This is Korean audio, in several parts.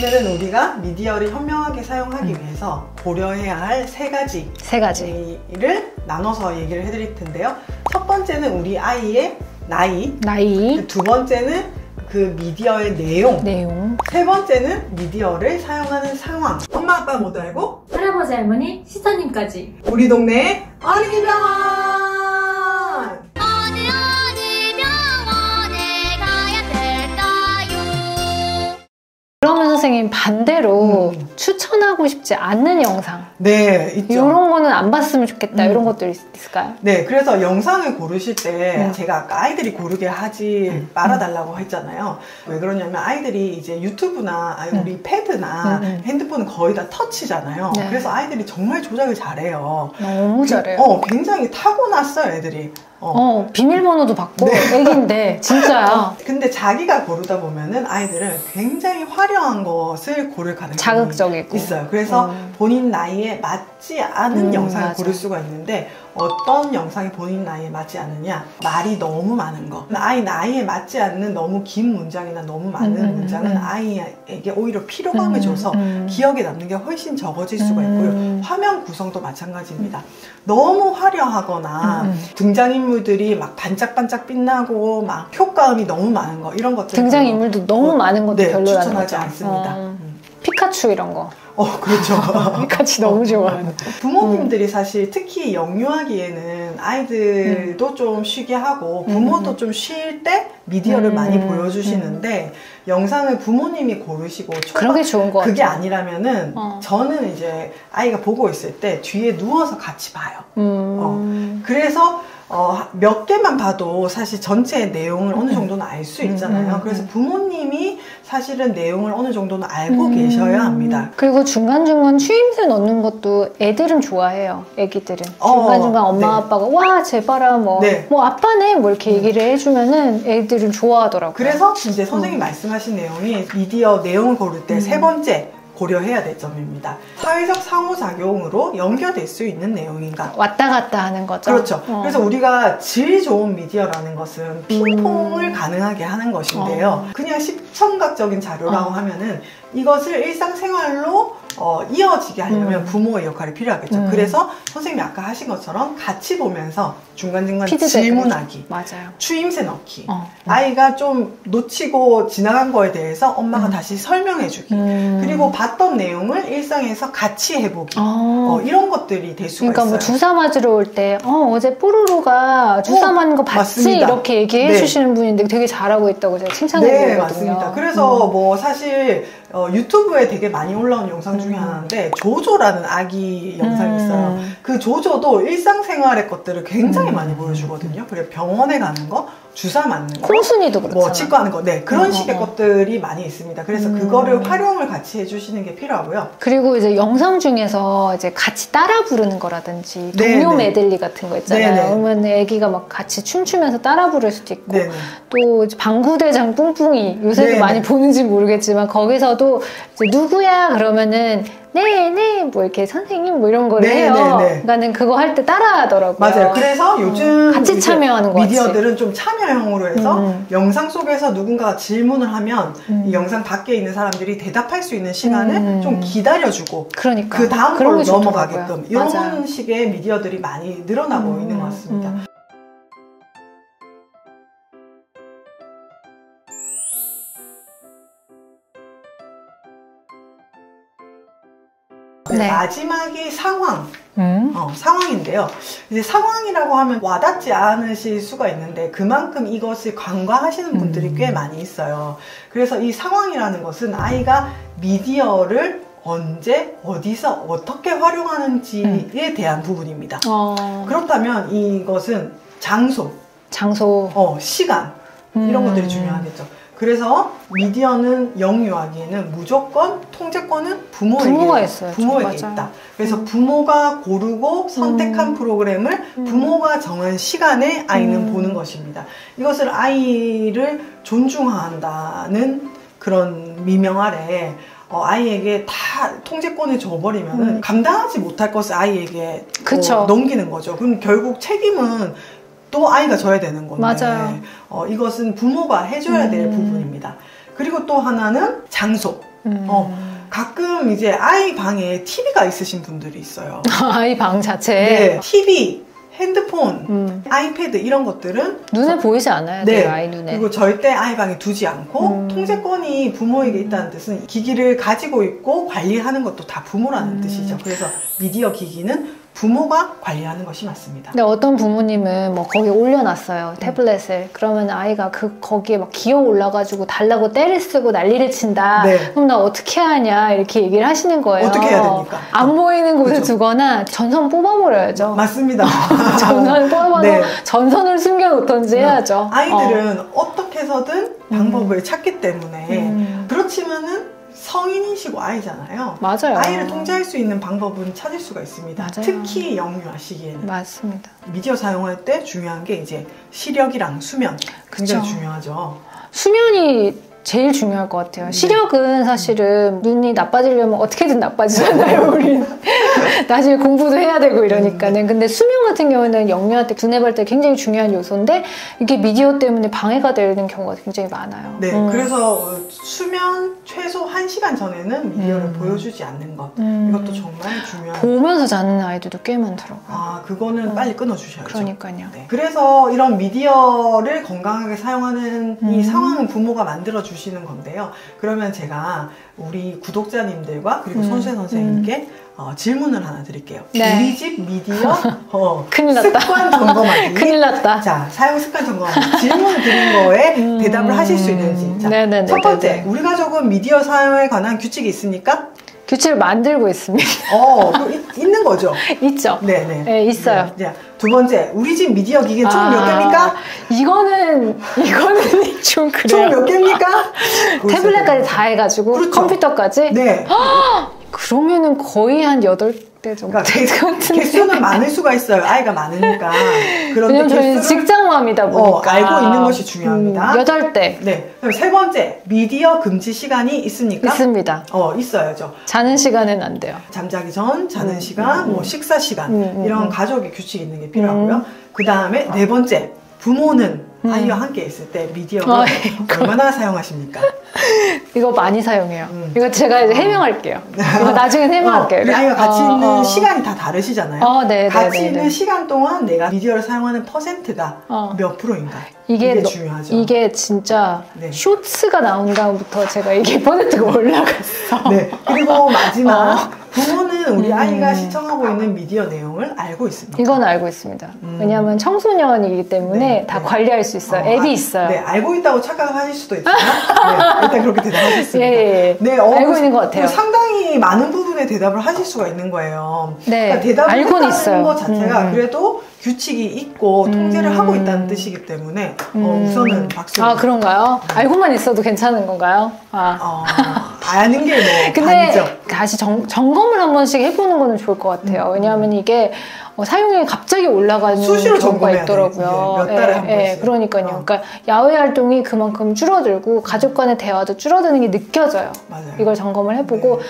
오늘은 우리가 미디어를 현명하게 사용하기 위해서 고려해야 할 세 가지를 나눠서 얘기를 해드릴 텐데요. 첫 번째는 우리 아이의 나이. 두 번째는 그 미디어의 내용. 세 번째는 미디어를 사용하는 상황. 엄마 아빠 모두 알고 할아버지 할머니 시사님까지 우리 동네 어린이 병원. 그러면 선생님 반대로 추천하고 싶지 않는 영상 네, 있죠. 이런 거는 안 봤으면 좋겠다 이런 것들이 있을까요? 네, 그래서 영상을 고르실 때 제가 아까 아이들이 고르게 하지 말아달라고 했잖아요. 왜 그러냐면 아이들이 이제 유튜브나 우리 패드나 핸드폰은 거의 다 터치잖아요. 네. 그래서 아이들이 정말 조작을 잘해요. 너무 잘해요. 굉장히 타고났어요, 애들이. 비밀번호도 받고 애기인데 진짜야. 근데 자기가 고르다 보면은 아이들은 굉장히 화려한 것을 고를 가능성이 자극적이고 있어요. 그래서 본인 나이에 맞지 않은 영상을 맞아. 고를 수가 있는데 어떤 영상이 본인 나이에 맞지 않느냐? 말이 너무 많은 거. 아이 나이에 맞지 않는 너무 긴 문장이나 너무 많은 문장은 아이에게 오히려 피로감을 줘서 기억에 남는 게 훨씬 적어질 수가 있고요. 화면 구성도 마찬가지입니다. 너무 화려하거나 등장인물들이 막 반짝반짝 빛나고 막 효과음이 너무 많은 거 이런 것들 등장인물도 너무 많은 것도 별로라는 추천하지 거죠. 않습니다. 피카츄 이런 거. 그렇죠. 피카츄 너무 좋아요. 부모님들이 사실 특히 영유아기에는 아이들도 좀 쉬게 하고 부모도 좀 쉴 때 미디어를 많이 보여주시는데 영상을 부모님이 고르시고 그런 게 좋은 것 그게 같아요. 아니라면은 저는 이제 아이가 보고 있을 때 뒤에 누워서 같이 봐요. 그래서 몇 개만 봐도 사실 전체 내용을 어느 정도는 알 수 있잖아요. 그래서 부모님이 사실은 내용을 어느 정도는 알고 계셔야 합니다. 그리고 중간중간 추임새 넣는 것도 애들은 좋아해요. 애기들은. 중간중간 엄마 아빠가 와 제발아 뭐 아빠네 뭐 이렇게 얘기를 해주면은 애들은 좋아하더라고요. 그래서 이제 선생님이 말씀하신 내용이 미디어 내용을 고를 때 세 번째 고려해야 될 점입니다. 사회적 상호작용으로 연결될 수 있는 내용인가? 왔다 갔다 하는 거죠. 그렇죠. 그래서 우리가 질 좋은 미디어라는 것은 핑퐁을 가능하게 하는 것인데요. 그냥 시청각적인 자료라고 하면은 이것을 일상생활로 이어지게 하려면 부모의 역할이 필요하겠죠. 그래서 선생님이 아까 하신 것처럼 같이 보면서 중간중간 질문하기, 맞아요. 추임새 넣기, 아이가 좀 놓치고 지나간 거에 대해서 엄마가 다시 설명해주기, 그리고 봤던 내용을 일상에서 같이 해보기, 이런 것들이 될 수가 그러니까 있어요. 뭐 주사 맞으러 올 때 어제 뽀로로가 주사 맞는 거 봤지? 맞습니다. 이렇게 얘기해 주시는 분인데 되게 잘하고 있다고 제가 칭찬해드리거든요. 네, 맞습니다. 그래서 뭐 사실 유튜브에 되게 많이 올라온 영상 중에 하나인데 조조라는 아기 영상이 있어요. 그 조조도 일상생활의 것들을 굉장히 많이 보여주거든요. 그래 병원에 가는 거, 주사 맞는 거, 콩순이도 그렇잖아요. 뭐 치과 하는 거, 그런 식의 것들이 많이 있습니다. 그래서 그거를 활용을 같이 해주시는 게 필요하고요. 그리고 이제 영상 중에서 이제 같이 따라 부르는 거라든지 동요 메들리 같은 거 있잖아요. 그러면 애기가 막 같이 춤추면서 따라 부를 수도 있고 또 방구대장 뿡뿡이 요새도 많이 보는지 모르겠지만 거기서도 이제 누구야 그러면은 네, 뭐 이렇게 선생님 뭐 이런 걸 해요. 그러니까는 그거 할 때 따라하더라고요. 맞아요. 그래서 요즘 같이 참여하는 거 미디어들은 좀 참여형으로 해서 영상 속에서 누군가가 질문을 하면 이 영상 밖에 있는 사람들이 대답할 수 있는 시간을 좀 기다려주고 그 다음 걸로 넘어가게끔 이런 식의 미디어들이 많이 늘어나고 있는 것 같습니다. 마지막이 상황. 상황인데요. 이제 상황이라고 하면 와닿지 않으실 수가 있는데 그만큼 이것을 간과하시는 분들이 꽤 많이 있어요. 그래서 이 상황이라는 것은 아이가 미디어를 언제, 어디서, 어떻게 활용하는지에 대한 부분입니다. 그렇다면 이것은 장소, 시간 이런 것들이 중요하겠죠. 그래서 미디어는 영유아기에는 무조건 통제권은 부모에게 있다. 그래서 부모가 고르고 선택한 프로그램을 부모가 정한 시간에 아이는 보는 것입니다. 이것을 아이를 존중한다는 그런 미명 아래 아이에게 다 통제권을 줘버리면 감당하지 못할 것을 아이에게 넘기는 거죠. 그럼 결국 책임은 또 아이가 져야 되는 건데 맞아요. 이것은 부모가 해줘야 될 부분입니다. 그리고 또 하나는 장소. 가끔 이제 아이 방에 TV가 있으신 분들이 있어요. 아이 방 자체에? 네. TV, 핸드폰, 아이패드 이런 것들은 눈에 보이지 않아야 돼요, 아이 눈에. 그리고 절대 아이 방에 두지 않고 통제권이 부모에게 있다는 뜻은 기기를 가지고 있고 관리하는 것도 다 부모라는 뜻이죠. 그래서 미디어 기기는 부모가 관리하는 것이 맞습니다. 근데 어떤 부모님은 뭐 거기 올려놨어요, 태블릿을. 그러면 아이가 거기에 막 기어 올라가지고 달라고 떼를 쓰고 난리를 친다. 네. 그럼 나 어떻게 해야 하냐 이렇게 얘기를 하시는 거예요. 어떻게 해야 됩니까? 안 보이는 곳에 그렇죠. 두거나 전선 뽑아버려야죠. 맞습니다. 전선 뽑아서 네. 전선을 숨겨놓던지 해야죠. 아이들은 어떻게 해서든 방법을 찾기 때문에 그렇지만은 성인이시고 아이잖아요. 맞아요. 아이를 통제할 수 있는 방법은 찾을 수가 있습니다. 맞아요. 특히 영유아 시기에는. 맞습니다. 미디어 사용할 때 중요한 게 이제 시력이랑 수면 굉장히 중요하죠. 수면이 제일 중요할 것 같아요. 시력은 사실은 눈이 나빠지려면 어떻게든 나빠지잖아요, 우리는. 나중에 공부도 해야 되고 이러니까는. 근데 수면 같은 경우는 영유아 때 두뇌 발달 굉장히 중요한 요소인데 이게 미디어 때문에 방해가 되는 경우가 굉장히 많아요. 네, 그래서 수면 최소 1시간 전에는 미디어를 보여주지 않는 것. 이것도 정말 중요한. 보면서 자는 아이들도 꽤 많더라고요. 아, 그거는 빨리 끊어주셔야죠. 그러니까요. 네. 그래서 이런 미디어를 건강하게 사용하는 이 상황은 부모가 만들어주시는 건데요. 그러면 제가 우리 구독자님들과 그리고 손수혜 선생님께 질문을 하나 드릴게요. 네. 우리 집 미디어 큰일 났다. 습관 점검하기. 큰일 났다. 자, 사용 습관 점검하기. 질문 드린 거에 대답을 하실 수 있는지. 자, 첫 번째, 우리 가족은 미디어 사용에 관한 규칙이 있습니까? 규칙을 만들고 있습니다. 있는 거죠? 있죠. 네네. 네, 있어요. 네. 두 번째, 우리 집 미디어 기기는 총 몇 개입니까? 이거는 좀 그래요. 총 몇 개입니까? 태블릿까지 다 해가지고 그렇죠. 컴퓨터까지? 네. 그러면은 거의 한 8대 정도. 그러니까 개수는 많을 수가 있어요. 아이가 많으니까. 왜냐면 저희는 직장맘이다 보니까. 알고 있는 것이 중요합니다. 8대. 네. 그럼 세 번째, 미디어 금지 시간이 있습니까? 있습니다. 있어야죠. 자는 시간은 안 돼요. 잠자기 전, 자는 시간, 뭐 식사 시간 이런 가족의 규칙이 있는 게 필요하고요. 그 다음에 네 번째, 부모는 아이와 함께 있을 때 미디어를 얼마나 사용하십니까? 이거 많이 사용해요. 이거 제가 이제 해명할게요. 이거 나중에 해명할게요. 우리 아이가 같이 있는 시간이 다 다르시잖아요. 네, 같이 있는 시간 동안 내가 미디어를 사용하는 퍼센트가 몇 프로인가? 이게 중요하죠. 이게 진짜 쇼츠가 나온 다음부터 제가 이게 퍼센트가 올라갔어. 네. 그리고 마지막 부모는 우리 아이가 시청하고 있는 미디어 내용을 알고 있습니다. 이건 알고 있습니다. 왜냐하면 청소년이기 때문에 다 관리할 수 있어요. 앱이 있어요. 네, 알고 있다고 착각하실 수도 있지만 일단 그렇게 대답하셨습니다. 예. 네, 알고 있는 것 같아요. 상당히 많은 부분에 대답을 하실 수가 있는 거예요. 네, 그러니까 대답을 알고는 했다는 있어요. 것 자체가 그래도 규칙이 있고 통제를 하고 있다는 뜻이기 때문에 우선은 박수. 그런가요? 알고만 있어도 괜찮은 건가요? 아는 게 뭐 근데 아니죠. 다시 점검을 한 번씩 해보는 거는 좋을 것 같아요. 왜냐하면 이게 사용량이 갑자기 올라가는 경우가 있더라고요. 몇 달에 한 번씩. 그러니까요. 그러니까 야외 활동이 그만큼 줄어들고 가족 간의 대화도 줄어드는 게 느껴져요. 맞아요. 이걸 점검을 해보고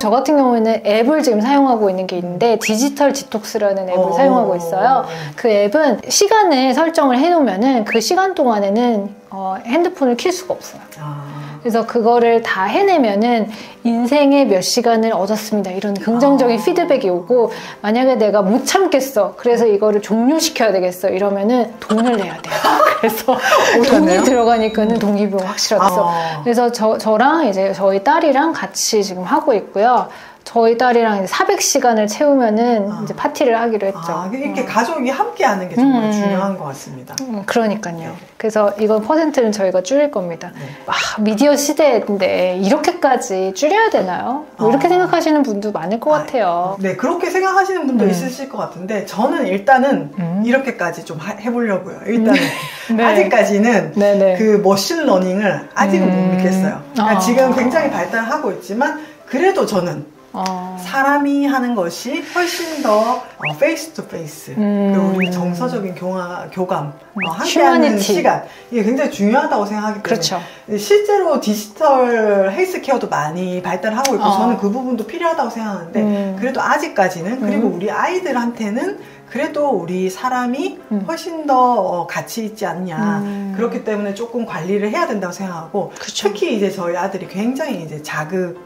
저 같은 경우에는 앱을 지금 사용하고 있는 게 있는데 디지털 디톡스라는 앱을 사용하고 있어요. 그 앱은 시간을 설정을 해놓으면은 그 시간 동안에는 핸드폰을 킬 수가 없어요. 그래서 그거를 다 해내면은 인생의 몇 시간을 얻었습니다. 이런 긍정적인 피드백이 오고 만약에 내가 못 참겠어. 그래서 이거를 종료시켜야 되겠어. 이러면은 돈을 내야 돼요. 그래서 돈이 들어가니까는 동기부여 확실하죠. 그래서 저랑 이제 저희 딸이랑 같이 지금 하고 있고요. 저희 딸이랑 400시간을 채우면은 이제 파티를 하기로 했죠. 이렇게 가족이 함께 하는 게 정말 중요한 것 같습니다. 그러니까요. 네. 그래서 이건 퍼센트는 저희가 줄일 겁니다. 미디어 시대인데 이렇게까지 줄여야 되나요? 이렇게 생각하시는 분도 많을 것 같아요. 네, 그렇게 생각하시는 분도 있으실 것 같은데 저는 일단은 이렇게까지 좀 해보려고요. 일단은 네. 아직까지는 네네. 그 머신러닝을 아직은 못 믿겠어요. 그러니까 지금 굉장히 발달하고 있지만 그래도 저는 사람이 하는 것이 훨씬 더 페이스 투 페이스, 그리고 우리 정서적인 교감, 함께하는 시간, 이게 굉장히 중요하다고 생각하기 때문에 그렇죠. 실제로 디지털 헬스케어도 많이 발달하고 있고 저는 그 부분도 필요하다고 생각하는데 그래도 아직까지는 그리고 우리 아이들한테는 그래도 우리 사람이 훨씬 더 가치 있지 않냐. 그렇기 때문에 조금 관리를 해야 된다고 생각하고 그쵸. 특히 이제 저희 아들이 굉장히 이제 자극을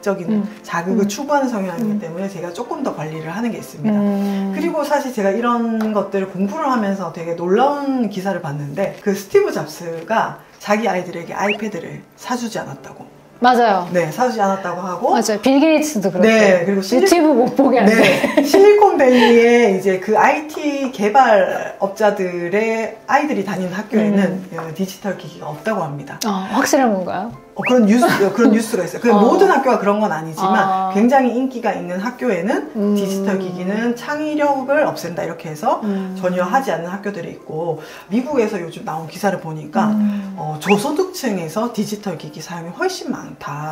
추구하는 성향이기 때문에 제가 조금 더 관리를 하는 게 있습니다. 그리고 사실 제가 이런 것들을 공부를 하면서 되게 놀라운 기사를 봤는데 그 스티브 잡스가 자기 아이들에게 아이패드를 사주지 않았다고. 맞아요. 네, 사주지 않았다고 하고. 맞아요. 빌 게이츠도 그렇고. 네, 그리고 유튜브 못 보게 안 돼. 네, 실리콘밸리에 이제 그 IT 개발업자들의 아이들이 다니는 학교에는 디지털 기기가 없다고 합니다. 확실한 건가요? 그런 뉴스가 있어요. 모든 학교가 그런 건 아니지만 굉장히 인기가 있는 학교에는 디지털 기기는 창의력을 없앤다 이렇게 해서 전혀 하지 않는 학교들이 있고 미국에서 요즘 나온 기사를 보니까 저소득층에서 디지털 기기 사용이 훨씬 많다.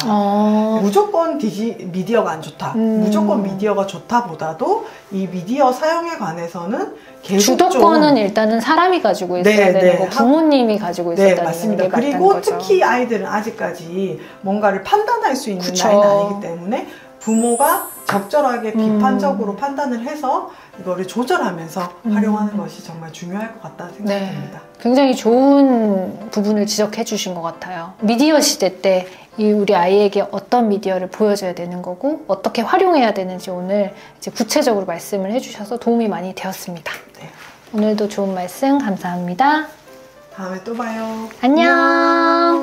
무조건 미디어가 안 좋다. 무조건 미디어가 좋다보다도 이 미디어 사용에 관해서는 주도권은 일단은 사람이 가지고 있어야 되는 거, 부모님이 가지고 있어야 되는 맞습니다. 게 맞다는 그리고 거죠. 특히 아이들은 아직까지 뭔가를 판단할 수 있는 나이는 아니기 때문에 부모가 적절하게 비판적으로 판단을 해서 이거를 조절하면서 활용하는 것이 정말 중요할 것 같다는 생각이 듭니다. 굉장히 좋은 부분을 지적해 주신 것 같아요. 미디어 시대 때 우리 아이에게 어떤 미디어를 보여줘야 되는 거고 어떻게 활용해야 되는지 오늘 이제 구체적으로 말씀을 해주셔서 도움이 많이 되었습니다. 네. 오늘도 좋은 말씀 감사합니다. 다음에 또 봐요. 안녕.